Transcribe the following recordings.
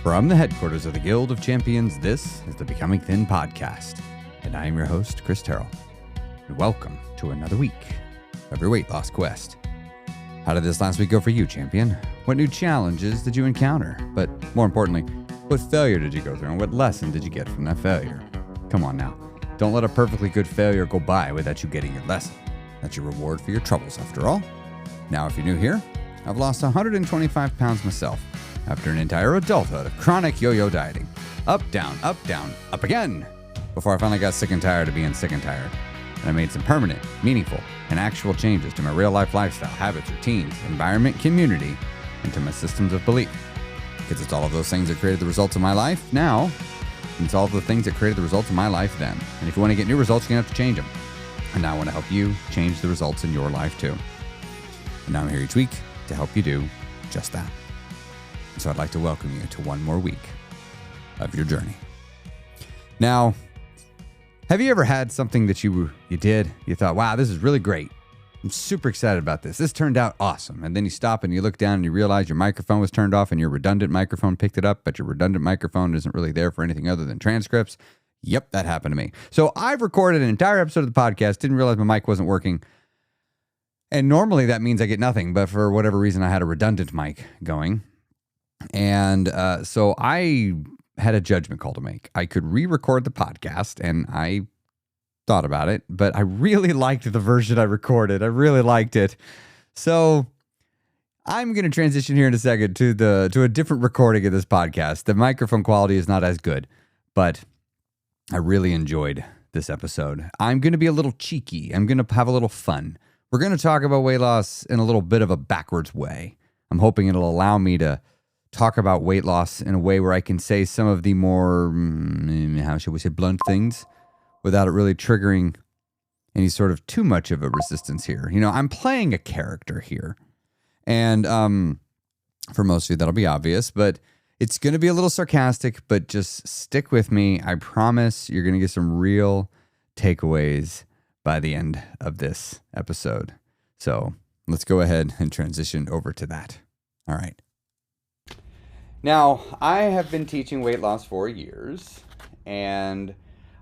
From the headquarters of the Guild of Champions, this is the Becoming Thin podcast, and I am your host, Chris Terrell. And welcome to another week of your weight loss quest. How did this last week go for you, champion? What new challenges did you encounter? But more importantly, what failure did you go through, and what lesson did you get from that failure? Come on now, don't let a perfectly good failure go by without you getting your lesson. That's your reward for your troubles, after all. Now, if you're new here, I've lost 125 pounds myself after an entire adulthood of chronic yo-yo dieting. Up, down, up again, before I finally got sick and tired of being sick and tired. And I made some permanent, meaningful, and actual changes to my real-life lifestyle, habits, routines, environment, community, and to my systems of belief. Because it's all of those things that created the results of my life now, and it's all of the things that created the results of my life then. And if you want to get new results, you're going to have to change them. And now I want to help you change the results in your life too. And now I'm here each week to help you do just that. So I'd like to welcome you to one more week of your journey. Now, have you ever had something that you thought, wow, this is really great. I'm super excited about this. This turned out awesome. And then you stop and you look down and you realize your microphone was turned off and your redundant microphone picked it up, but your redundant microphone isn't really there for anything other than transcripts. Yep, that happened to me. So I've recorded an entire episode of the podcast, didn't realize my mic wasn't working. And normally that means I get nothing, but for whatever reason, I had a redundant mic going. And so I had a judgment call to make. I could re-record the podcast, and I thought about it, but I really liked the version I recorded. I really liked it. So I'm going to transition here in a second to a different recording of this podcast. The microphone quality is not as good, but I really enjoyed this episode. I'm going to be a little cheeky. I'm going to have a little fun. We're going to talk about weight loss in a little bit of a backwards way. I'm hoping it'll allow me to talk about weight loss in a way where I can say some of the more, how should we say, blunt things without it really triggering any sort of too much of a resistance here. You know, I'm playing a character here. And for most of you, that'll be obvious, but it's going to be a little sarcastic, but just stick with me. I promise you're going to get some real takeaways by the end of this episode. So let's go ahead and transition over to that. All right. Now, I have been teaching weight loss for years, and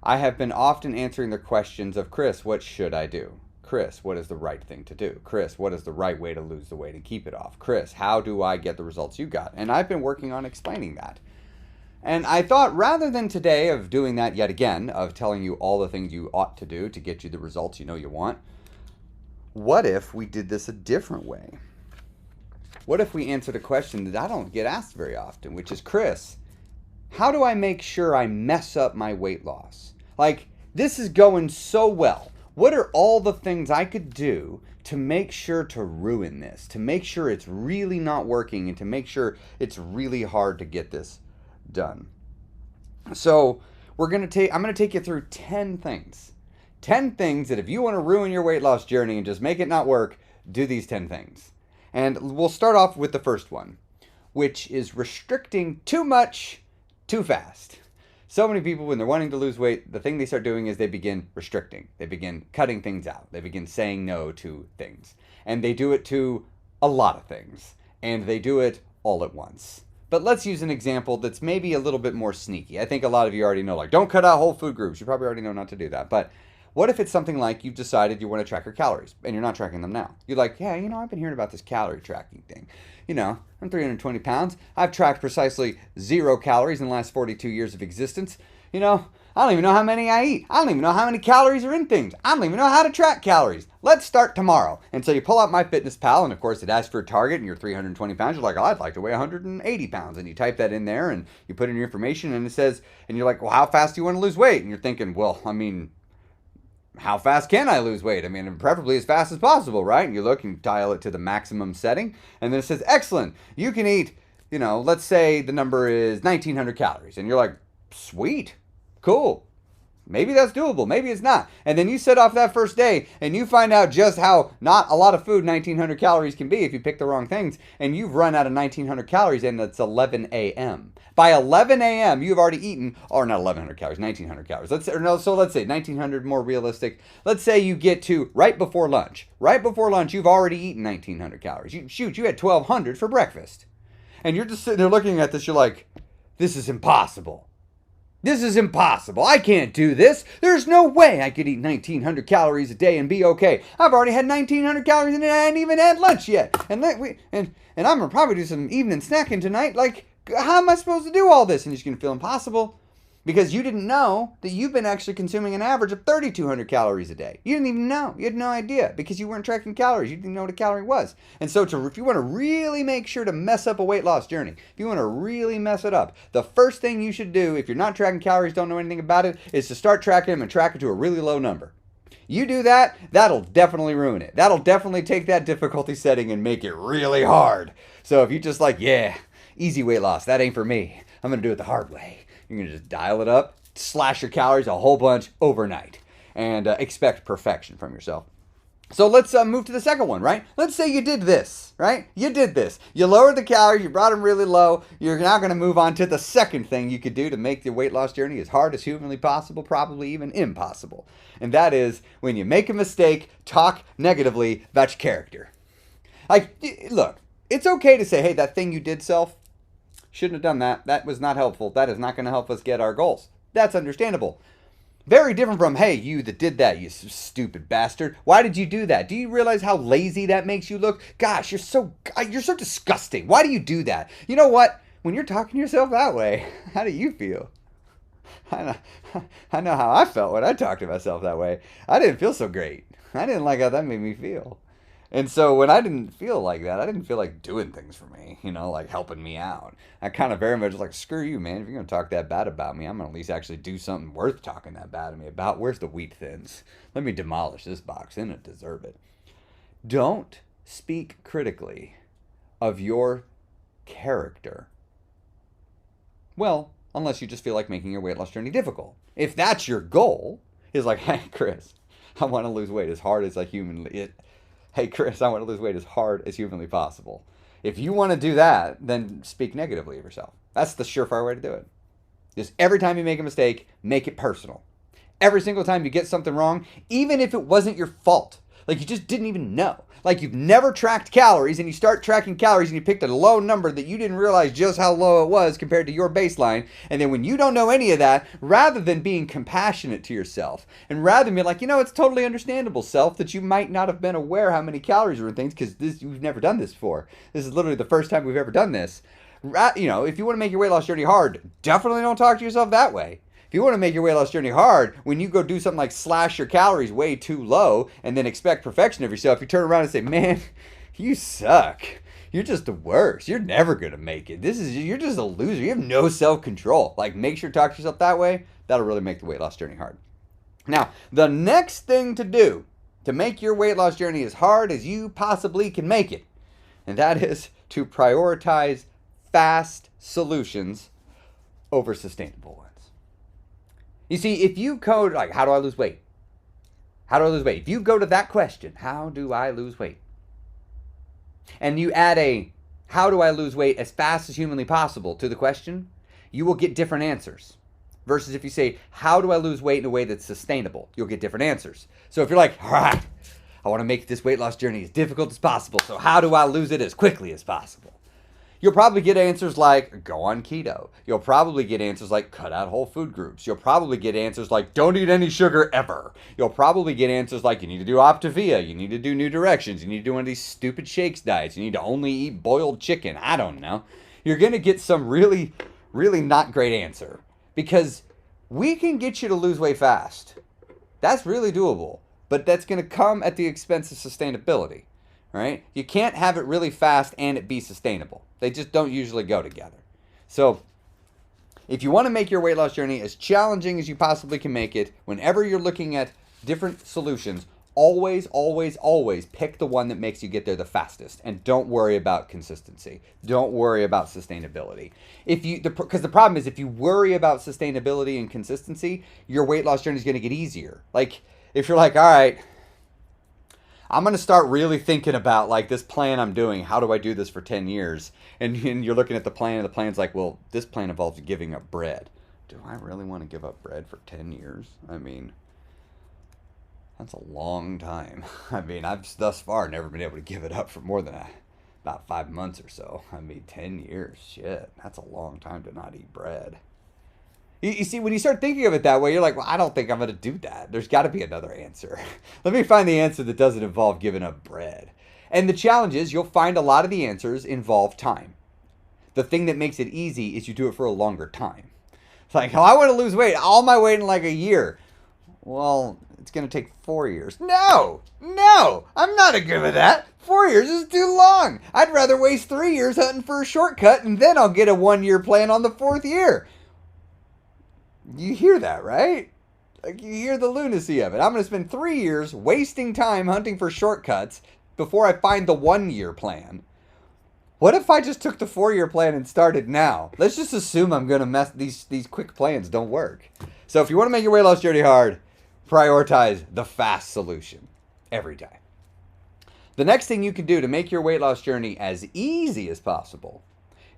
I have been often answering the questions of, Chris, what should I do? Chris, what is the right thing to do? Chris, what is the right way to lose the weight and keep it off? Chris, how do I get the results you got? And I've been working on explaining that. And I thought rather than today of doing that yet again, of telling you all the things you ought to do to get you the results you know you want, what if we did this a different way? What if we answered a question that I don't get asked very often, which is, Chris, how do I make sure I mess up my weight loss? Like, this is going so well. What are all the things I could do to make sure to ruin this, to make sure it's really not working, and to make sure it's really hard to get this done? So I'm going to take you through 10 things. 10 things that if you want to ruin your weight loss journey and just make it not work, do these 10 things. And we'll start off with the first one, which is restricting too much too fast. So many people, when they're wanting to lose weight, the thing they start doing is they begin restricting. They begin cutting things out. They begin saying no to things. And they do it to a lot of things. And they do it all at once. But let's use an example that's maybe a little bit more sneaky. I think a lot of you already know, like, don't cut out whole food groups. You probably already know not to do that. But what if it's something like you've decided you want to track your calories and you're not tracking them now? You're like, yeah, I've been hearing about this calorie tracking thing. I'm 320 pounds. I've tracked precisely 0 calories in the last 42 years of existence. I don't even know how many I eat. I don't even know how many calories are in things. I don't even know how to track calories. Let's start tomorrow. And so you pull out MyFitnessPal, and of course it asks for a target, and you're 320 pounds. You're like, oh, I'd like to weigh 180 pounds. And you type that in there, and you put in your information, and it says, and you're like, well, how fast do you want to lose weight? And you're thinking, well, how fast can I lose weight? Preferably as fast as possible, right? And you look and dial it to the maximum setting. And then it says, excellent. You can eat, let's say the number is 1,900 calories. And you're like, sweet, cool. Maybe that's doable. Maybe it's not. And then you set off that first day and you find out just how not a lot of food 1,900 calories can be if you pick the wrong things. And you've run out of 1,900 calories and it's 11 a.m. By 11 a.m., you've already eaten, or not 1,100 calories, 1,900 calories. Let's say 1,900 more realistic. Let's say you get to right before lunch. Right before lunch, you've already eaten 1,900 calories. You had 1,200 for breakfast. And you're just sitting there looking at this. You're like, This is impossible. This is impossible. I can't do this. There's no way I could eat 1,900 calories a day and be okay. I've already had 1,900 calories and I hadn't even had lunch yet. And I'm going to probably do some evening snacking tonight. Like, how am I supposed to do all this? And you're just going to feel impossible because you didn't know that you've been actually consuming an average of 3,200 calories a day. You didn't even know. You had no idea because you weren't tracking calories. You didn't know what a calorie was. And so if you want to really make sure to mess up a weight loss journey, if you want to really mess it up, the first thing you should do if you're not tracking calories, don't know anything about it, is to start tracking them and track it to a really low number. You do that, that'll definitely ruin it. That'll definitely take that difficulty setting and make it really hard. So if you just like, yeah, easy weight loss, that ain't for me. I'm going to do it the hard way. You're going to just dial it up, slash your calories a whole bunch overnight, and expect perfection from yourself. So let's move to the second one, right? Let's say you did this, right? You did this. You lowered the calories, you brought them really low. You're now going to move on to the second thing you could do to make your weight loss journey as hard as humanly possible, probably even impossible. And that is when you make a mistake, talk negatively about your character. Like, look, it's okay to say, hey, that thing you did, self, shouldn't have done that. That was not helpful. That is not going to help us get our goals. That's understandable. Very different from, hey, you that did that, you stupid bastard. Why did you do that? Do you realize how lazy that makes you look? Gosh, you're so disgusting. Why do you do that? You know what? When you're talking to yourself that way, how do you feel? I know how I felt when I talked to myself that way. I didn't feel so great. I didn't like how that made me feel. And so when I didn't feel like that, I didn't feel like doing things for me, like helping me out. I kind of very much like, screw you, man. If you're going to talk that bad about me, I'm going to at least actually do something worth talking that bad to me about. Where's the wheat thins? Let me demolish this box. They don't deserve it. Don't speak critically of your character. Well, unless you just feel like making your weight loss journey difficult. If that's your goal, is like, hey, Chris, I want to lose weight as hard as I humanly... Hey, Chris, I want to lose weight as hard as humanly possible. If you want to do that, then speak negatively of yourself. That's the surefire way to do it. Just every time you make a mistake, make it personal. Every single time you get something wrong, even if it wasn't your fault, like you just didn't even know. Like you've never tracked calories and you start tracking calories and you picked a low number that you didn't realize just how low it was compared to your baseline. And then when you don't know any of that, rather than being compassionate to yourself and rather than being like, it's totally understandable, self, that you might not have been aware how many calories were in things because you've never done this before. This is literally the first time we've ever done this. If you want to make your weight loss journey hard, definitely don't talk to yourself that way. If you want to make your weight loss journey hard, when you go do something like slash your calories way too low and then expect perfection of yourself, you turn around and say, man, you suck. You're just the worst. You're never going to make it. You're just a loser. You have no self-control. Like, make sure to talk to yourself that way. That'll really make the weight loss journey hard. Now, the next thing to do to make your weight loss journey as hard as you possibly can make it, and that is to prioritize fast solutions over sustainable ones. You see, if you code like, how do I lose weight? How do I lose weight? If you go to that question, how do I lose weight? And you add a, how do I lose weight as fast as humanly possible to the question, you will get different answers. Versus if you say, how do I lose weight in a way that's sustainable? You'll get different answers. So if you're like, all right, I want to make this weight loss journey as difficult as possible, so how do I lose it as quickly as possible? You'll probably get answers like, go on keto. You'll probably get answers like, cut out whole food groups. You'll probably get answers like, don't eat any sugar ever. You'll probably get answers like, you need to do Optavia. You need to do New Directions. You need to do one of these stupid shakes diets. You need to only eat boiled chicken. I don't know. You're going to get some really, really not great answer. Because we can get you to lose weight fast. That's really doable. But that's going to come at the expense of sustainability. Right? You can't have it really fast and it be sustainable. They just don't usually go together. So if you want to make your weight loss journey as challenging as you possibly can make it, whenever you're looking at different solutions, always, always, always pick the one that makes you get there the fastest. And don't worry about consistency. Don't worry about sustainability. Because the problem is if you worry about sustainability and consistency, your weight loss journey is going to get easier. Like if you're like, all right, I'm going to start really thinking about like this plan I'm doing. How do I do this for 10 years? And you're looking at the plan and the plan's like, well, this plan involves giving up bread. Do I really want to give up bread for 10 years? I mean, that's a long time. I mean, I've thus far never been able to give it up for more than about 5 months or so. I mean, 10 years, shit, that's a long time to not eat bread. You see, when you start thinking of it that way, you're like, well, I don't think I'm going to do that. There's got to be another answer. Let me find the answer that doesn't involve giving up bread. And the challenge is you'll find a lot of the answers involve time. The thing that makes it easy is you do it for a longer time. It's like, oh, I want to lose weight, all my weight in like a year. Well, it's going to take 4 years. No, I'm not good with that. 4 years is too long. I'd rather waste 3 years hunting for a shortcut, and then I'll get a 1-year plan on the 4th year. You hear that, right? Like, you hear the lunacy of it. I'm going to spend 3 years wasting time hunting for shortcuts before I find the 1-year plan. What if I just took the 4-year plan and started now? Let's just assume I'm going to mess these quick plans don't work. So if you want to make your weight loss journey hard, prioritize the fast solution every day. The next thing you can do to make your weight loss journey as easy as possible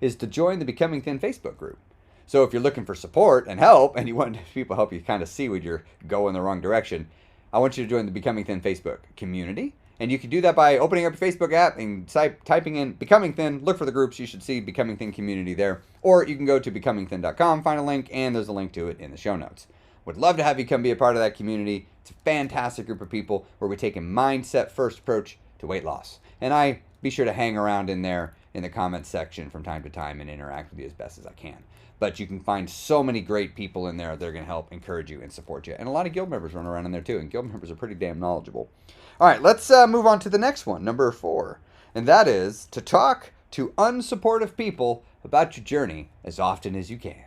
is to join the Becoming Thin Facebook group. So if you're looking for support and help, and you want people to help you kind of see when you're going the wrong direction, I want you to join the Becoming Thin Facebook community. And you can do that by opening up your Facebook app and typing in Becoming Thin. Look for the groups. You should see Becoming Thin community there. Or you can go to becomingthin.com, find a link, and there's a link to it in the show notes. Would love to have you come be a part of that community. It's a fantastic group of people where we take a mindset-first approach to weight loss. And I be sure to hang around in there in the comments section from time to time and interact with you as best as I can. But you can find so many great people in there that are going to help encourage you and support you. And a lot of guild members run around in there too. And guild members are pretty damn knowledgeable. All right, let's move on to the next one, number 4. And that is to talk to unsupportive people about your journey as often as you can.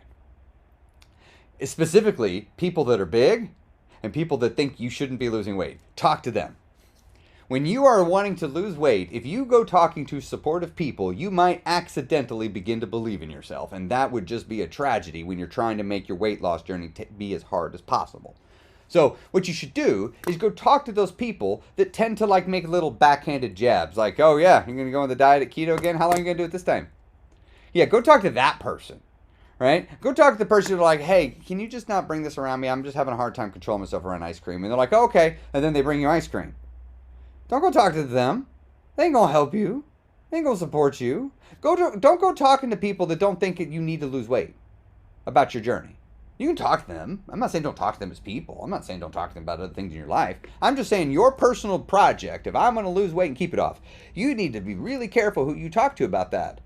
Specifically, people that are big and people that think you shouldn't be losing weight. Talk to them. When you are wanting to lose weight, if you go talking to supportive people, you might accidentally begin to believe in yourself. And that would just be a tragedy when you're trying to make your weight loss journey be as hard as possible. So what you should do is go talk to those people that tend to like make little backhanded jabs. Like, oh yeah, you're going to go on the diet at keto again? How long are you going to do it this time? Yeah, go talk to that person. Right? Go talk to the person who's like, hey, can you just not bring this around me? I'm just having a hard time controlling myself around ice cream. And they're like, oh, okay. And then they bring you ice cream. Don't go talk to them. They ain't going to help you. They ain't going to support you. Don't go talking to people that don't think you need to lose weight about your journey. You can talk to them. I'm not saying don't talk to them as people. I'm not saying don't talk to them about other things in your life. I'm just saying your personal project, if I'm going to lose weight and keep it off, you need to be really careful who you talk to about that.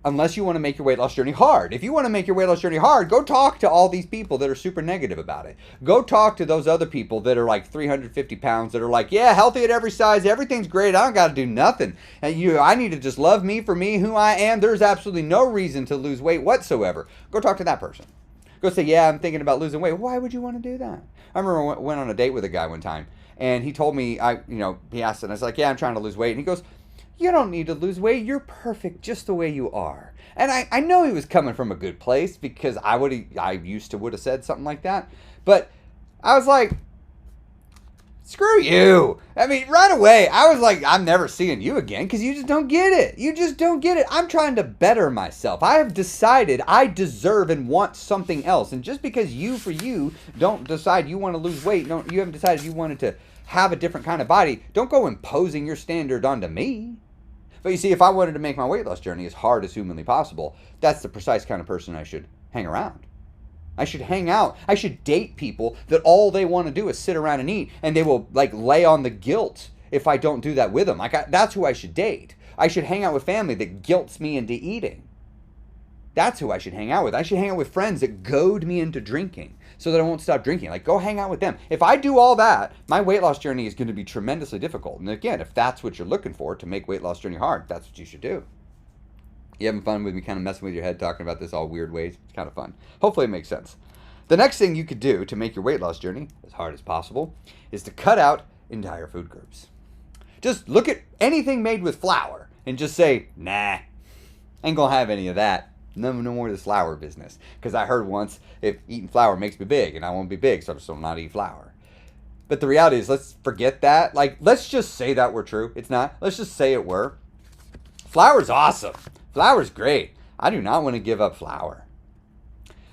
Unless you want to make your weight loss journey hard. If you want to make your weight loss journey hard, go talk to all these people that are super negative about it. Go talk to those other people that are like 350 pounds that are like, yeah, healthy at every size. Everything's great. I don't got to do nothing. And I need to just love me for me, who I am. There's absolutely no reason to lose weight whatsoever. Go talk to that person. Go say, yeah, I'm thinking about losing weight. Why would you want to do that? I remember I went on a date with a guy one time, and he told me, he asked, and I was like, yeah, I'm trying to lose weight. And he goes, you don't need to lose weight. You're perfect just the way you are. And I know he was coming from a good place because I used to would have said something like that. But I was like, screw you. I mean, right away, I was like, I'm never seeing you again because you just don't get it. You just don't get it. I'm trying to better myself. I have decided I deserve and want something else. And just because you don't decide you want to lose weight, you haven't decided you wanted to have a different kind of body, don't go imposing your standard onto me. But you see, if I wanted to make my weight loss journey as hard as humanly possible, that's the precise kind of person I should hang around. I should hang out. I should date people that all they want to do is sit around and eat, and they will like lay on the guilt if I don't do that with them. That's who I should date. I should hang out with family that guilts me into eating. That's who I should hang out with. I should hang out with friends that goad me into drinking so that I won't stop drinking. Like, go hang out with them. If I do all that, my weight loss journey is going to be tremendously difficult. And again, if that's what you're looking for to make weight loss journey hard, that's what you should do. You having fun with me kind of messing with your head, talking about this all weird ways? It's kind of fun. Hopefully it makes sense. The next thing you could do to make your weight loss journey as hard as possible is to cut out entire food groups. Just look at anything made with flour and just say, nah, ain't gonna have any of that. No more of this flour business. Because I heard once, if eating flour makes me big, and I won't be big, so I'm just not eat flour. But the reality is, let's forget that. Like, let's just say that we're true. It's not. Let's just say it were. Flour's awesome. Flour's great. I do not want to give up flour.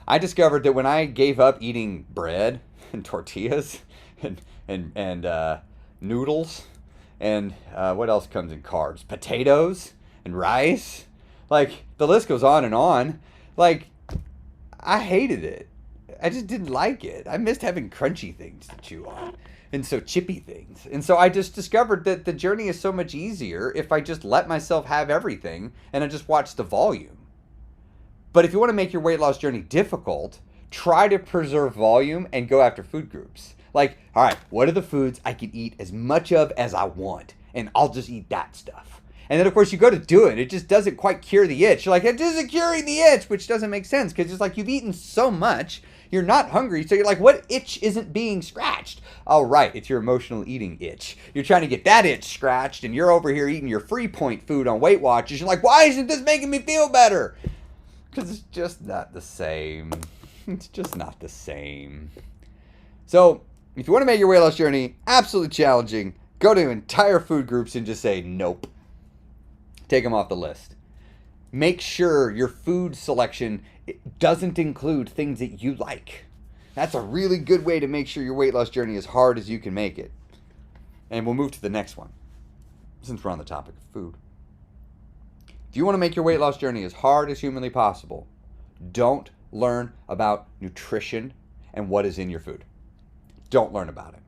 I discovered that when I gave up eating bread and tortillas and noodles and what else comes in carbs? Potatoes and rice. Like, the list goes on and on. Like, I hated it. I just didn't like it. I missed having crunchy things to chew on. And so chippy things. And so I just discovered that the journey is so much easier if I just let myself have everything and I just watch the volume. But if you want to make your weight loss journey difficult, try to preserve volume and go after food groups. Like, all right, what are the foods I can eat as much of as I want? And I'll just eat that stuff. And then, of course, you go to do it. It just doesn't quite cure the itch. You're like, it isn't curing the itch, which doesn't make sense because it's like you've eaten so much, you're not hungry. So you're like, what itch isn't being scratched? Oh, right. It's your emotional eating itch. You're trying to get that itch scratched, and you're over here eating your free point food on Weight Watchers. You're like, why isn't this making me feel better? Because it's just not the same. It's just not the same. So if you want to make your weight loss journey absolutely challenging, go to entire food groups and just say nope. Take them off the list. Make sure your food selection doesn't include things that you like. That's a really good way to make sure your weight loss journey is hard as you can make it. And we'll move to the next one, since we're on the topic of food. If you want to make your weight loss journey as hard as humanly possible, don't learn about nutrition and what is in your food. Don't learn about it.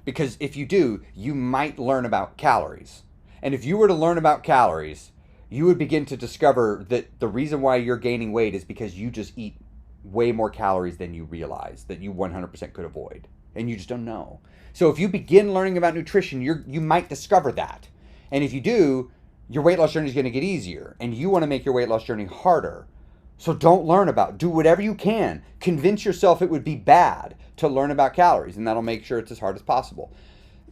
Because if you do, you might learn about calories. And if you were to learn about calories, you would begin to discover that the reason why you're gaining weight is because you just eat way more calories than you realize that you 100% could avoid. And you just don't know. So if you begin learning about nutrition, you might discover that. And if you do, your weight loss journey is going to get easier. And you want to make your weight loss journey harder. So don't learn about it. Do whatever you can. Convince yourself it would be bad to learn about calories. And that'll make sure it's as hard as possible.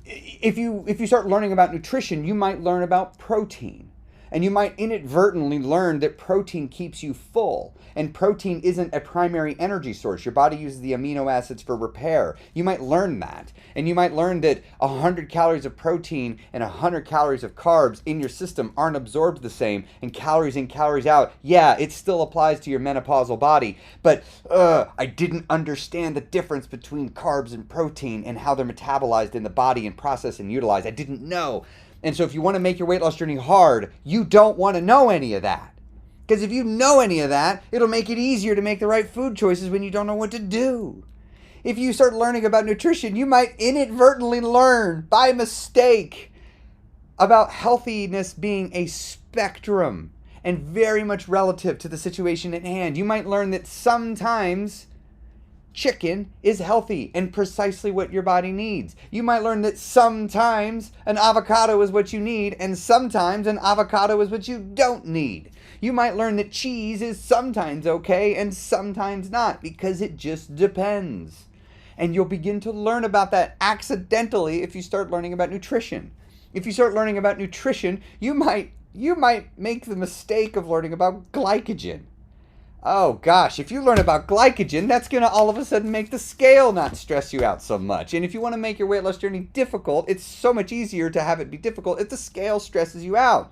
If you start learning about nutrition, you might learn about protein. And you might inadvertently learn that protein keeps you full. And protein isn't a primary energy source. Your body uses the amino acids for repair. You might learn that. And you might learn that 100 calories of protein and 100 calories of carbs in your system aren't absorbed the same. And calories in, calories out, yeah, it still applies to your menopausal body. But I didn't understand the difference between carbs and protein and how they're metabolized in the body and processed and utilized. I didn't know. And so if you want to make your weight loss journey hard, you don't want to know any of that. Because if you know any of that, it'll make it easier to make the right food choices when you don't know what to do. If you start learning about nutrition, you might inadvertently learn by mistake about healthiness being a spectrum and very much relative to the situation at hand. You might learn that sometimes chicken is healthy and precisely what your body needs. You might learn that sometimes an avocado is what you need and sometimes an avocado is what you don't need. You might learn that cheese is sometimes okay and sometimes not because it just depends. And you'll begin to learn about that accidentally if you start learning about nutrition. If you start learning about nutrition, you might make the mistake of learning about glycogen. Oh gosh, if you learn about glycogen, that's going to all of a sudden make the scale not stress you out so much. And if you want to make your weight loss journey difficult, it's so much easier to have it be difficult if the scale stresses you out.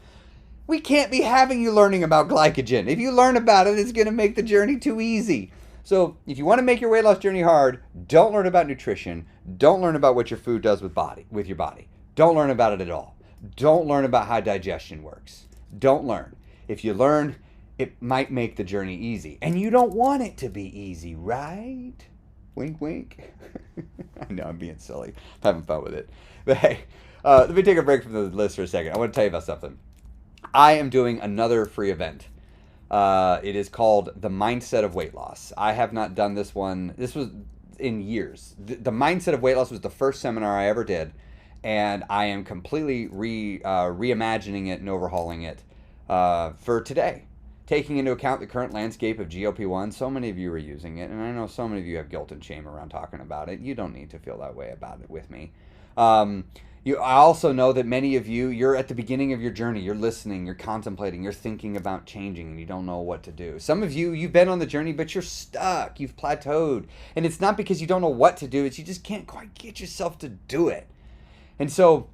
We can't be having you learning about glycogen. If you learn about it, it's going to make the journey too easy. So if you want to make your weight loss journey hard, don't learn about nutrition. Don't learn about what your food does with your body. Don't learn about it at all. Don't learn about how digestion works. Don't learn. If you learn, it might make the journey easy. And you don't want it to be easy, right? Wink, wink. I know I'm being silly. I'm having fun with it. But hey, let me take a break from the list for a second. I want to tell you about something. I am doing another free event. It is called The Mindset of Weight Loss. I have not done this one. This was in years. The Mindset of Weight Loss was the first seminar I ever did. And I am completely reimagining it and overhauling it for today. Taking into account the current landscape of GLP-1, so many of you are using it, and I know so many of you have guilt and shame around talking about it. You don't need to feel that way about it with me. I also know that many of you, you're at the beginning of your journey. You're listening, you're contemplating, you're thinking about changing, and you don't know what to do. Some of you, you've been on the journey, but you're stuck. You've plateaued. And it's not because you don't know what to do. It's you just can't quite get yourself to do it. And so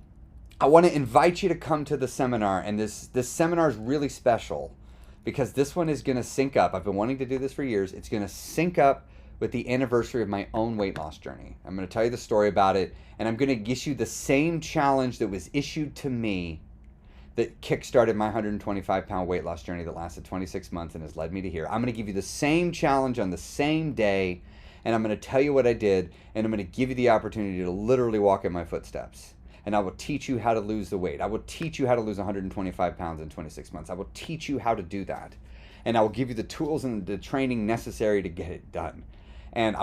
I want to invite you to come to the seminar, and this seminar is really special because this one is going to sync up. I've been wanting to do this for years. It's going to sync up with the anniversary of my own weight loss journey. I'm going to tell you the story about it, and I'm going to issue the same challenge that was issued to me that kickstarted my 125-pound weight loss journey that lasted 26 months and has led me to here. I'm going to give you the same challenge on the same day, and I'm going to tell you what I did, and I'm going to give you the opportunity to literally walk in my footsteps. And I will teach you how to lose the weight. I will teach you how to lose 125 pounds in 26 months. I will teach you how to do that. And I will give you the tools and the training necessary to get it done. And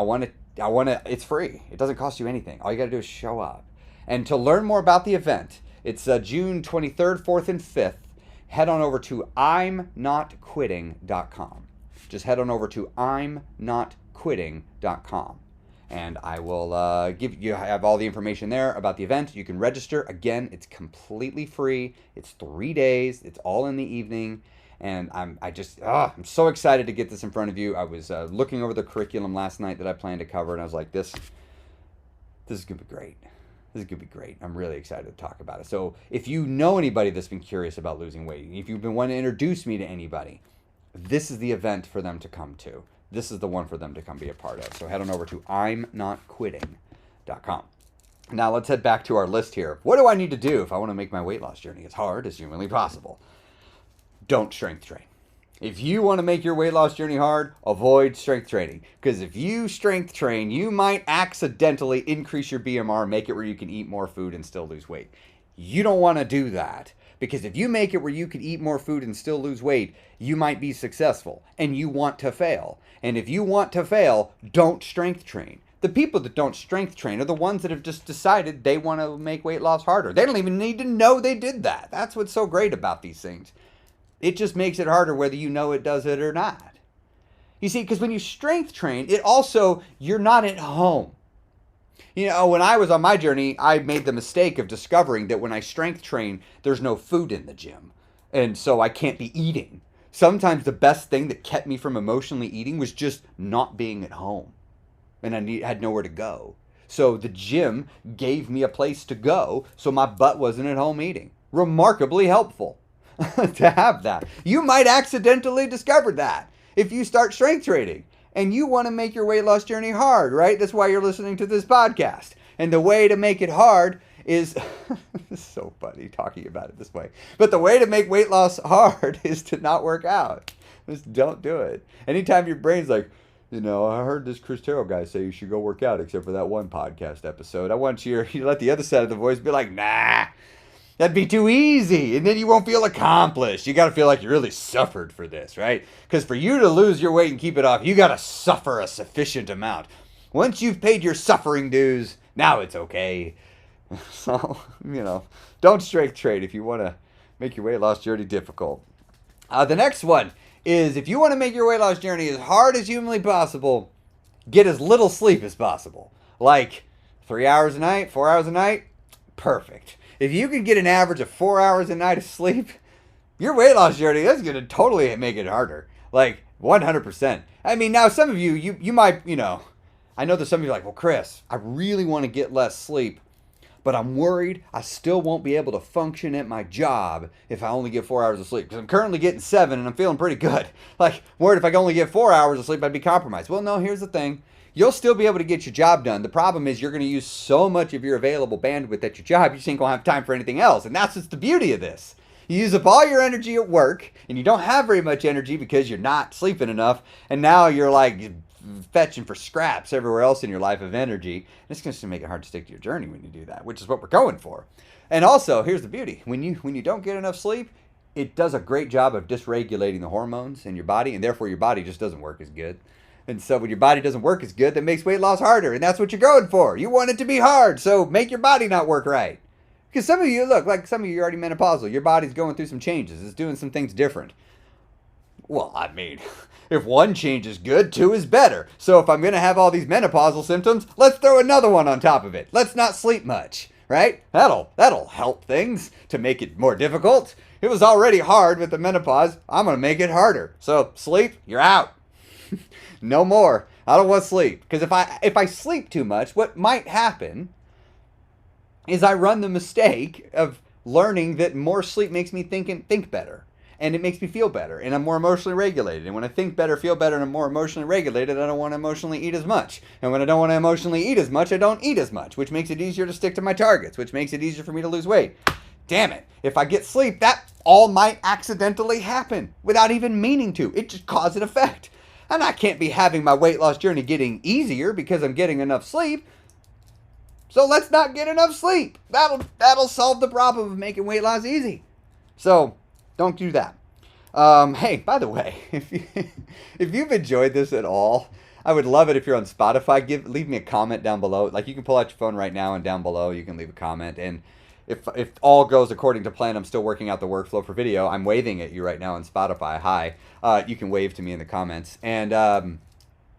it's free. It doesn't cost you anything. All you got to do is show up. And to learn more about the event, it's June 23rd, 4th, and 5th. Head on over to imnotquitting.com. Just head on over to imnotquitting.com. And I will I have all the information there about the event. You can register. Again, it's completely free. It's 3 days. It's all in the evening. And I'm so excited to get this in front of you. I was looking over the curriculum last night that I planned to cover, and I was like, this is going to be great. This is going to be great. I'm really excited to talk about it. So if you know anybody that's been curious about losing weight, if you've been wanting to introduce me to anybody, this is the event for them to come to. This is the one for them to come be a part of. So head on over to imnotquitting.com. Now let's head back to our list here. What do I need to do if I want to make my weight loss journey as hard as humanly possible? Don't strength train. If you want to make your weight loss journey hard, avoid strength training. Because if you strength train, you might accidentally increase your BMR, make it where you can eat more food and still lose weight. You don't want to do that. Because if you make it where you can eat more food and still lose weight, you might be successful. And you want to fail. And if you want to fail, don't strength train. The people that don't strength train are the ones that have just decided they want to make weight loss harder. They don't even need to know they did that. That's what's so great about these things. It just makes it harder whether you know it does it or not. You see, because when you strength train, you're not at home. You know, when I was on my journey, I made the mistake of discovering that when I strength train, there's no food in the gym. And so I can't be eating. Sometimes the best thing that kept me from emotionally eating was just not being at home. And I had nowhere to go. So the gym gave me a place to go, so my butt wasn't at home eating. Remarkably helpful. To have that. You might accidentally discover that if you start strength training and you want to make your weight loss journey hard, right? That's why you're listening to this podcast. And the way to make it hard is, it's so funny talking about it this way, but the way to make weight loss hard is to not work out. Just don't do it. Anytime your brain's like, you know, I heard this Chris Terrell guy say you should go work out, except for that one podcast episode. I want you to let the other side of the voice be like, nah. That'd be too easy, and then you won't feel accomplished. You got to feel like you really suffered for this, right? Because for you to lose your weight and keep it off, you got to suffer a sufficient amount. Once you've paid your suffering dues, now it's okay. So, you know, don't strength train if you want to make your weight loss journey difficult. The next one is if you want to make your weight loss journey as hard as humanly possible, get as little sleep as possible. Like 3 hours a night, 4 hours a night, perfect. If you can get an average of 4 hours a night of sleep, your weight loss journey is going to totally make it harder. Like 100%. I mean, now some of you might, you know, I know there's some of you like, well, Chris, I really want to get less sleep, but I'm worried I still won't be able to function at my job if I only get 4 hours of sleep. Because I'm currently getting 7 and I'm feeling pretty good. Like, I'm worried if I can only get 4 hours of sleep, I'd be compromised. Well, no, here's the thing. You'll still be able to get your job done. The problem is you're going to use so much of your available bandwidth at your job, you just ain't going to have time for anything else. And that's just the beauty of this. You use up all your energy at work, and you don't have very much energy because you're not sleeping enough. And now you're like fetching for scraps everywhere else in your life of energy. And it's going to make it hard to stick to your journey when you do that, which is what we're going for. And also, here's the beauty. When you don't get enough sleep, it does a great job of dysregulating the hormones in your body, and therefore your body just doesn't work as good. And so when your body doesn't work as good, that makes weight loss harder. And that's what you're going for. You want it to be hard. So make your body not work right. Because some of you, look, like some of you are already menopausal. Your body's going through some changes. It's doing some things different. Well, I mean, if one change is good, two is better. So if I'm going to have all these menopausal symptoms, let's throw another one on top of it. Let's not sleep much, right? That'll help things to make it more difficult. It was already hard with the menopause. I'm going to make it harder. So sleep, you're out. No more. I don't want sleep. Because if I sleep too much, what might happen is I run the mistake of learning that more sleep makes me think better. And it makes me feel better. And I'm more emotionally regulated. And when I think better, feel better, and I'm more emotionally regulated, I don't want to emotionally eat as much. And when I don't want to emotionally eat as much, I don't eat as much. Which makes it easier to stick to my targets. Which makes it easier for me to lose weight. damn it, if I get sleep, that all might accidentally happen without even meaning to. It just cause and effect. And I can't be having my weight loss journey getting easier because I'm getting enough sleep. So let's not get enough sleep. That'll solve the problem of making weight loss easy. So don't do that. Hey, by the way, if you've enjoyed this at all, I would love it if you're on Spotify. Leave me a comment down below. Like, you can pull out your phone right now, and down below you can leave a comment. And if all goes according to plan, I'm still working out the workflow for video. I'm waving at you right now on Spotify. Hi. You can wave to me in the comments. And I'm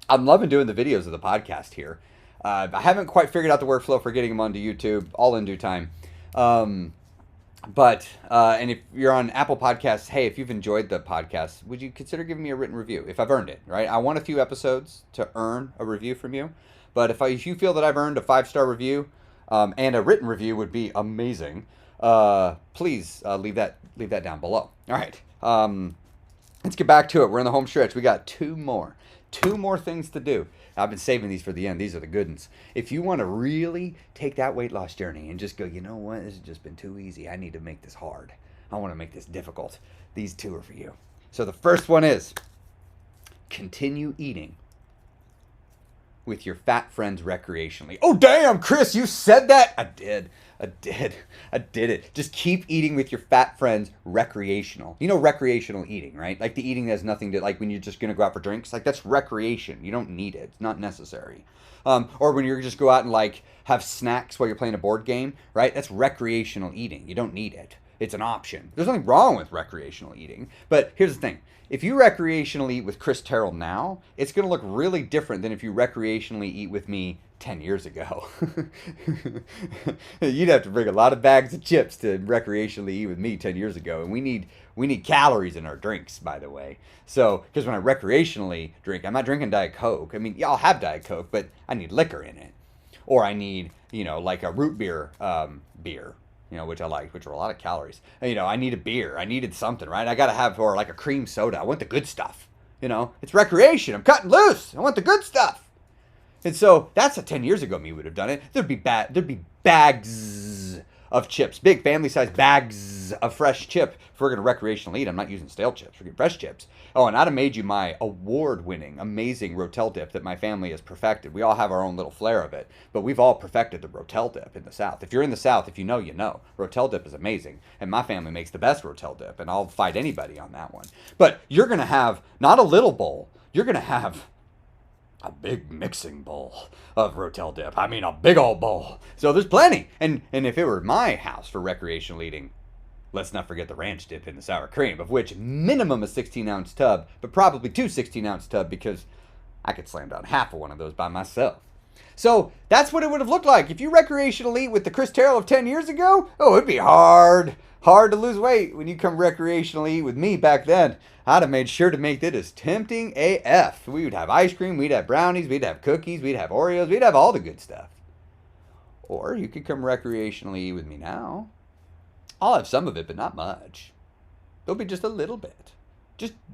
loving doing the videos of the podcast here. I haven't quite figured out the workflow for getting them onto YouTube. All in due time. But if you're on Apple Podcasts, hey, if you've enjoyed the podcast, would you consider giving me a written review if I've earned it, right? I want a few episodes to earn a review from you. But if you feel that I've earned a 5-star review, and a written review would be amazing, please leave that down below. All right. Let's get back to it. We're in the home stretch. We got two more things to do. I've been saving these for the end. These are the good ones. If you want to really take that weight loss journey and just go, you know what, this has just been too easy. I need to make this hard. I want to make this difficult. These two are for you. So the first one is continue eating with your fat friends recreationally. Oh, damn, Chris, you said that? I did it. Just keep eating with your fat friends recreational. You know, recreational eating, right? Like the eating that has nothing to, like when you're just going to go out for drinks, like that's recreation. You don't need it. It's not necessary. Or when you're just go out and like have snacks while you're playing a board game, right? That's recreational eating. You don't need it. It's an option. There's nothing wrong with recreational eating. But here's the thing. If you recreationally eat with Chris Terrell now, it's going to look really different than if you recreationally eat with me 10 years ago. You'd have to bring a lot of bags of chips to recreationally eat with me 10 years ago. And we need calories in our drinks, by the way. So, because when I recreationally drink, I'm not drinking Diet Coke. I mean, yeah, I'll have Diet Coke, but I need liquor in it. Or I need, like a root beer beer. Which I like, which are a lot of calories. And, I need a beer. I needed something, right? I got to have, or like a cream soda. I want the good stuff. It's recreation. I'm cutting loose. I want the good stuff. And so that's 10 years ago me would have done it. There'd be bags of chips, big family-sized bags of fresh chip. If we're going to recreationally eat, I'm not using stale chips. We're getting fresh chips. Oh, and I'd have made you my award-winning, amazing Rotel dip that my family has perfected. We all have our own little flair of it, but we've all perfected the Rotel dip in the South. If you're in the South, if you know, you know. Rotel dip is amazing, and my family makes the best Rotel dip, and I'll fight anybody on that one. But you're going to have not a little bowl. You're going to have a big mixing bowl of Rotel dip. I mean, a big old bowl. So there's plenty. And if it were my house for recreational eating, let's not forget the ranch dip in the sour cream, of which minimum a 16-ounce tub, but probably 2 16-ounce tub because I could slam down half of one of those by myself. So that's what it would have looked like. If you recreationally eat with the Chris Terrell of 10 years ago, it'd be hard to lose weight when you come recreationally eat with me back then. I'd have made sure to make it as tempting AF. We would have ice cream, we'd have brownies, we'd have cookies, we'd have Oreos, we'd have all the good stuff. Or you could come recreationally eat with me now. I'll have some of it, but not much. There'll be just a little bit.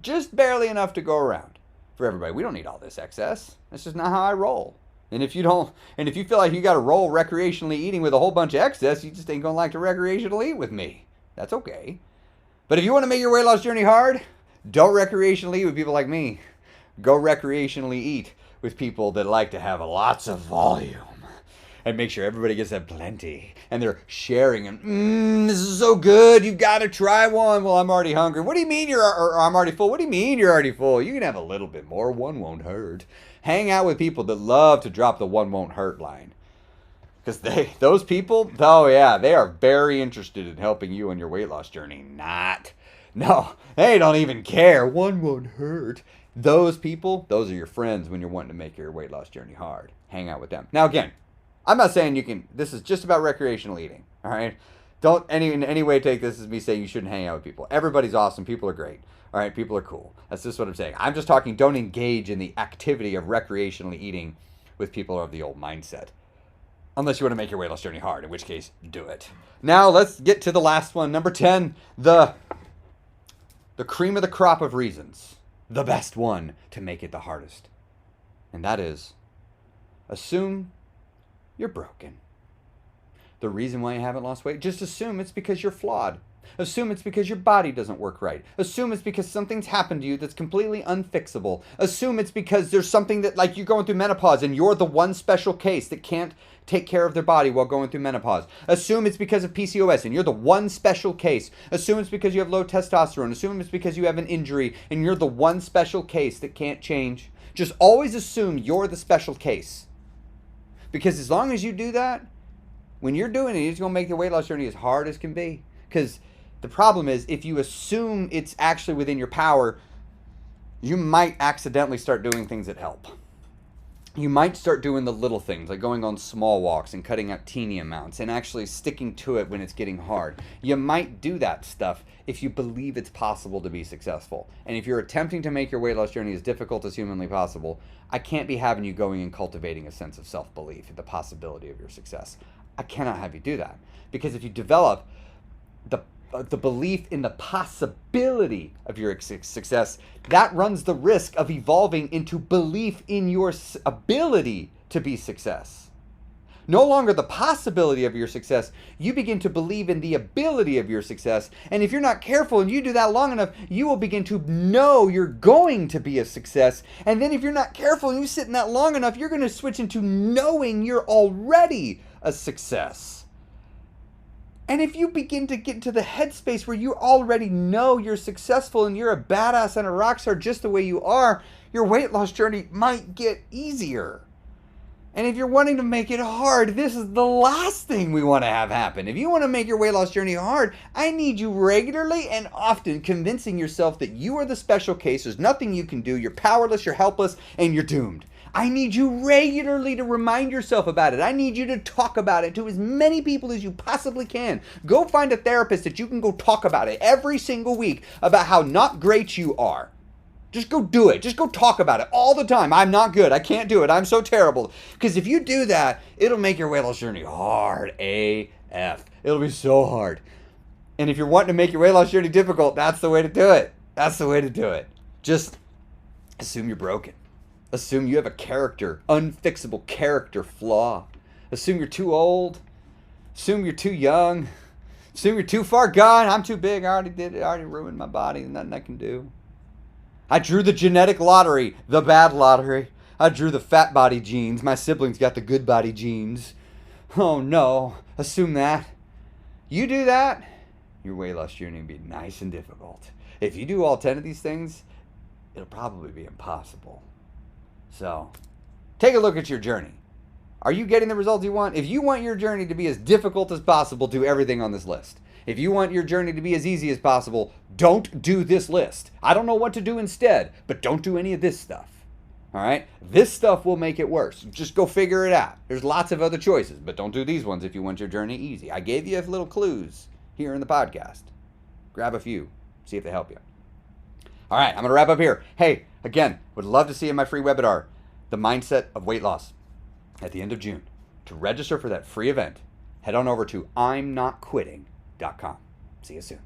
Just barely enough to go around for everybody. We don't need all this excess. That's just not how I roll. And if you feel like you got to roll recreationally eating with a whole bunch of excess, you just ain't going to like to recreationally eat with me. That's okay. But if you want to make your weight loss journey hard, don't recreationally eat with people like me. Go recreationally eat with people that like to have lots of volume. And make sure everybody gets that plenty. And they're sharing. And, this is so good. You've got to try one. Well, I'm already hungry. What do you mean I'm already full? What do you mean you're already full? You can have a little bit more. One won't hurt. Hang out with people that love to drop the one won't hurt line. Because those people, oh yeah, they are very interested in helping you on your weight loss journey. No, they don't even care. One won't hurt. Those people, those are your friends when you're wanting to make your weight loss journey hard. Hang out with them. Now again, I'm not saying you can, this is just about recreational eating, all right? Don't in any way take this as me saying you shouldn't hang out with people. Everybody's awesome. People are great. All right, people are cool. That's just what I'm saying. I'm just talking, don't engage in the activity of recreationally eating with people of the old mindset. Unless you want to make your weight loss journey hard, in which case, do it. Now, let's get to the last one. Number 10, the cream of the crop of reasons. The best one to make it the hardest. And that is, assume you're broken. the reason why you haven't lost weight, just assume it's because you're flawed. Assume it's because your body doesn't work right. Assume it's because something's happened to you that's completely unfixable. Assume it's because there's something that, like, you're going through menopause and you're the one special case that can't take care of their body while going through menopause. Assume it's because of PCOS and you're the one special case. Assume it's because you have low testosterone. Assume it's because you have an injury and you're the one special case that can't change. Just always assume you're the special case. Because as long as you do that, when you're doing it, it's going to make the weight loss journey as hard as can be. Because the problem is, if you assume it's actually within your power, you might accidentally start doing things that help. You might start doing the little things, like going on small walks and cutting out teeny amounts and actually sticking to it when it's getting hard. You might do that stuff if you believe it's possible to be successful. And if you're attempting to make your weight loss journey as difficult as humanly possible, I can't be having you going and cultivating a sense of self-belief in the possibility of your success. I cannot have you do that. Because if you develop the belief in the possibility of your success, that runs the risk of evolving into belief in your ability to be success. No longer the possibility of your success, you begin to believe in the ability of your success. And if you're not careful and you do that long enough, you will begin to know you're going to be a success. And then if you're not careful and you sit in that long enough, you're going to switch into knowing you're already a success. And if you begin to get into the headspace where you already know you're successful and you're a badass and a rock star just the way you are, your weight loss journey might get easier. And if you're wanting to make it hard, this is the last thing we want to have happen. If you want to make your weight loss journey hard, I need you regularly and often convincing yourself that you are the special case. There's nothing you can do. You're powerless, you're helpless, and you're doomed. I need you regularly to remind yourself about it. I need you to talk about it to as many people as you possibly can. Go find a therapist that you can go talk about it every single week about how not great you are. Just go do it. Just go talk about it all the time. I'm not good. I can't do it. I'm so terrible. Because if you do that, it'll make your weight loss journey hard AF. It'll be so hard. And if you're wanting to make your weight loss journey difficult, that's the way to do it. That's the way to do it. Just assume you're broken. Assume you have a unfixable character flaw. Assume you're too old. Assume you're too young. Assume you're too far gone. I'm too big. I already did it. I already ruined my body. There's nothing I can do. I drew the genetic lottery, the bad lottery. I drew the fat body genes. My siblings got the good body genes. Oh no. Assume that. You do that, your weight loss journey will be nice and difficult. If you do all 10 of these things, it'll probably be impossible. So, take a look at your journey. Are you getting the results you want? If you want your journey to be as difficult as possible, do everything on this list. If you want your journey to be as easy as possible, don't do this list. I don't know what to do instead, but don't do any of this stuff. All right? This stuff will make it worse. Just go figure it out. There's lots of other choices, but don't do these ones if you want your journey easy. I gave you little clues here in the podcast. Grab a few. See if they help you. All right, I'm going to wrap up here. Hey, again, would love to see you in my free webinar, The Mindset of Weight Loss, at the end of June. To register for that free event, head on over to imnotquitting.com. See you soon.